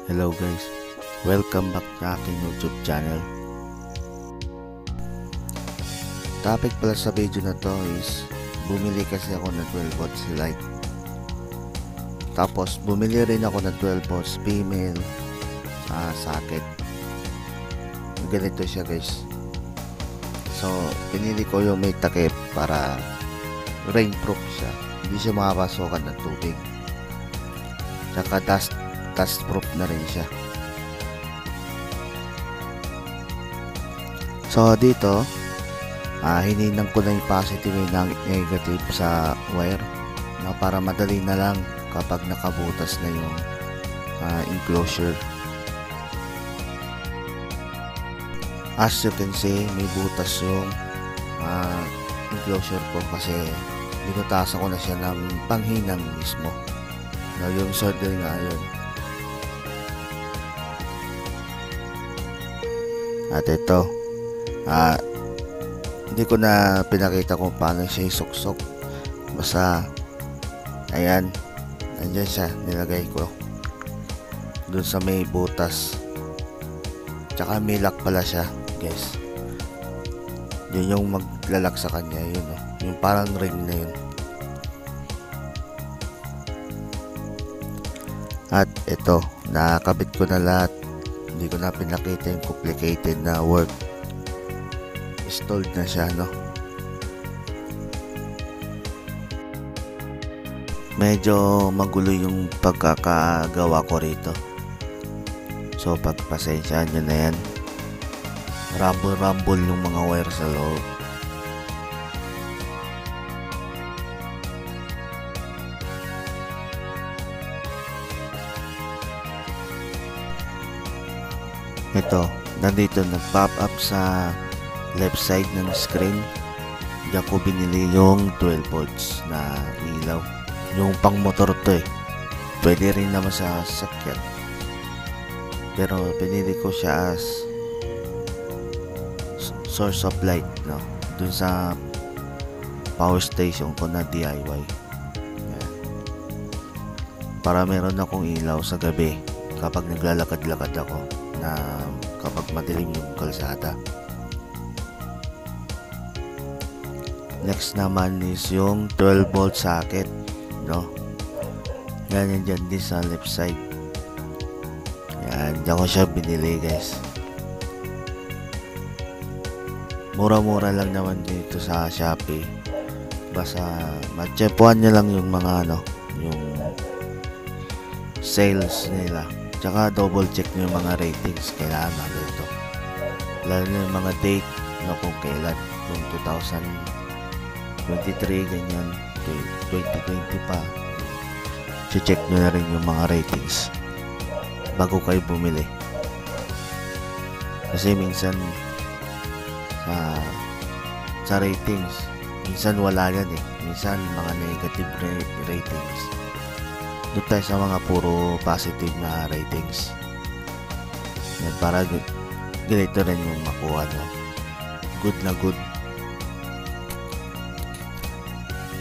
Hello guys, welcome back sa aking YouTube channel. Topic pala sa video na to is bumili kasi ako ng 12 volts light. Tapos bumili rin ako ng 12 volts female socket. Ganito siya guys. So pinili ko yung may takip para rainproof siya. Hindi siya makapasukan ng tubig. Tsaka dust proof na rin siya. So dito hininang ko na yung positive and negative sa wire para madali na lang kapag nakabutas na yung enclosure. As you can see, may butas yung enclosure ko kasi binutasan ko na siya ng panghinang mismo. Yung soldering iron. At ito, hindi ko na pinakita kung paano siya isuksok. Basta, ayan, andyan siya, nilagay ko dun sa may butas. Tsaka may lock pala siya, guys. Yun yung maglalak sa kanya, yun o. Yung parang ring na yun. At ito, nakakabit ko na lahat. Hindi ko na pinakita yung complicated na work. Installed na siya, no? Medyo magulo yung pagkakagawa ko rito. So pagpasensyaan nyo na yan. Rumble yung mga wire sa loob. Ito, nandito nag-pop up sa left side ng screen. Diyan ko binili yung 12 volts na ilaw. Yung pang motor to eh. Pwede rin naman sa sakyan. Pero pinili ko siya as source of light, no? Dun sa power station ko na DIY. Yan. Para meron akong ilaw sa gabi kapag naglalakad-lakad ako. Na kapag madilim yung kalsada. Next naman is yung 12 volt socket, no? Yan dyan din sa left side. Yan, dyan ko siya binili guys. Mura-mura lang naman dito sa Shopee. Basta matchepuan nyo lang yung mga yung sales nila. Tsaka double check nyo yung mga ratings. Kailangan natin ito. Lalo na yung mga date na kung kailan. Kung 2023 ganyan. 2020 pa. Check nyo na rin yung mga ratings bago kayo bumili. Kasi minsan sa ratings minsan wala yan eh. Minsan mga negative ratings. Doon tayo sa mga puro positive na ratings. Yan, para ganito rin yung makuha nyo. Good na good.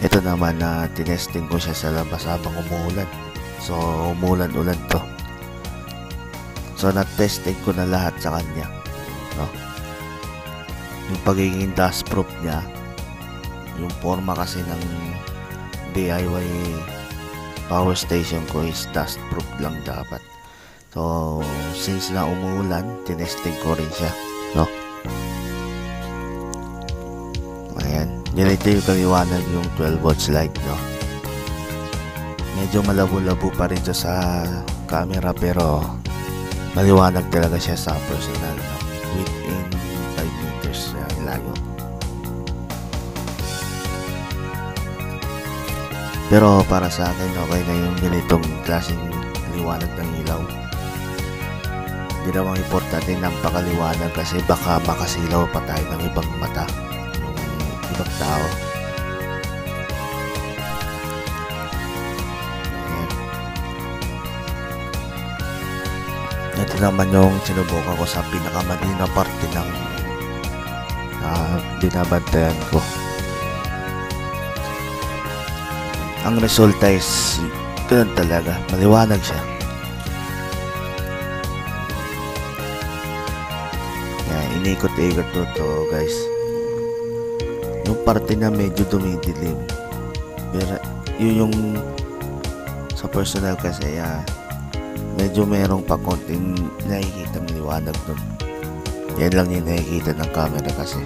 Ito naman na tinesting ko siya sa labas habang umuulan. So umuulan-ulan to. So na-testing ko na lahat sa kanya, no? Yung pagiging dust proof niya. Yung forma kasi ng DIY power station ko is dust proof lang dapat. So since na umuulan, tinesting ko rin siya, no? Ayan, ganito yung kaliwanag yung 12 volts light, no? Medyo malabo-labo pa rin siya sa camera pero maliwanag talaga siya sa personal, no? Within 5 meters layo. Pero para sa akin, okay na yung ganitong klaseng liwanag ng ilaw. Hindi naman importante ng pakaliwanag kasi baka makasilaw pa tayo ng ibang mata, yung ibang tao. Ayan. Ito naman yung sinubukan ko sa pinakamali na parte ng binabantayan ko. Ang resulta is ganun talaga, maliwanag siya. inikot-ikot to guys. Yung parte na medyo dumidilim, pero yun yung sa personal kasi medyo merong pa konting nakikita ng liwanag dun. Yan lang yung nakikita ng camera kasi.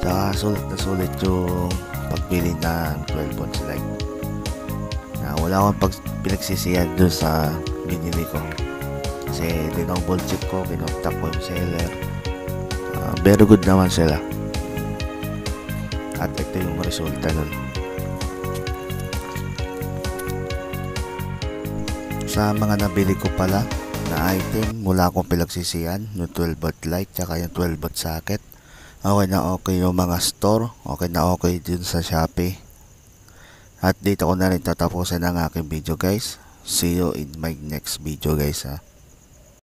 Saka sulit na sulit yung pagpili ng 12 volts light. Wala akong pinagsisiyan dun sa binili ko. Kasi dinoble check ko, kinontak ko yung seller. Very good naman sila. At ito yung resulta nun. Sa mga nabili ko pala na item, wala akong pinagsisiyan, yung 12 volt light tsaka yung 12 volt socket. Okay na okay yung mga store, okay na okay din sa Shopee. At dito ko na rin tatapusin ang aking video guys. See you in my next video guys